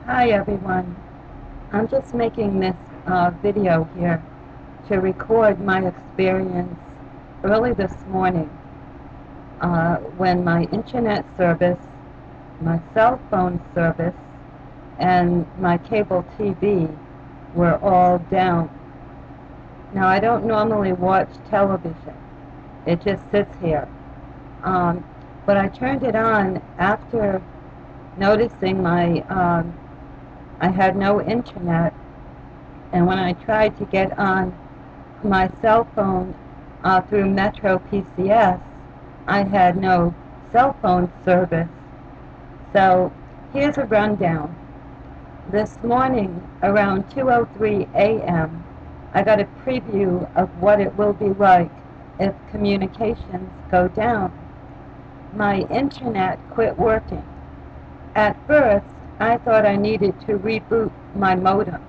Hi everyone. I'm just making this video here to record my experience early this morning when my internet service, my cell phone service, and my cable TV were all down. Now I don't normally watch television. It just sits here. But I turned it on after noticing I had no internet, and when I tried to get on my cell phone through MetroPCS, I had no cell phone service. So here's a rundown. This morning, around 2:03 a.m., I got a preview of what it will be like if communications go down. My internet quit working. At first, I thought I needed to reboot my modem,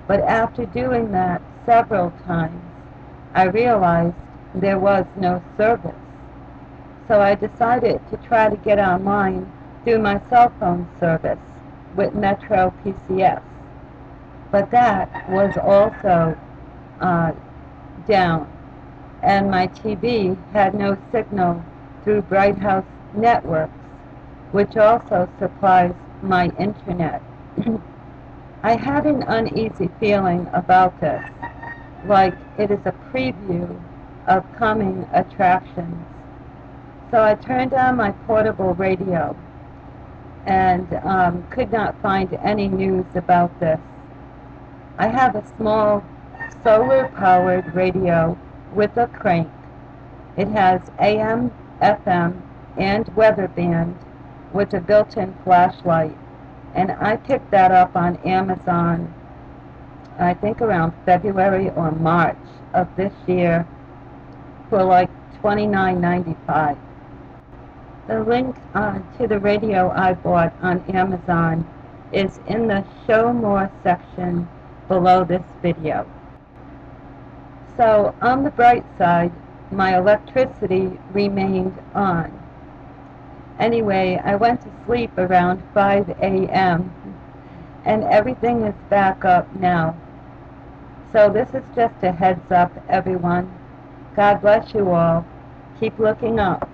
but after doing that several times, I realized there was no service. So I decided to try to get online through my cell phone service with MetroPCS, but that was also down, and my TV had no signal through Brighthouse Networks, which also supplies my internet. I had an uneasy feeling about this, like it is a preview of coming attractions. So I turned on my portable radio and could not find any news about this. I have a small solar-powered radio with a crank. It has AM, FM, and weather band with a built-in flashlight, and I picked that up on Amazon, I think around February or March of this year, for like $29.95. The link to the radio I bought on Amazon is in the Show More section below this video. So on the bright side, my electricity remained on. Anyway, I went to sleep around 5 a.m. and everything is back up now. So this is just a heads up, everyone. God bless you all. Keep looking up.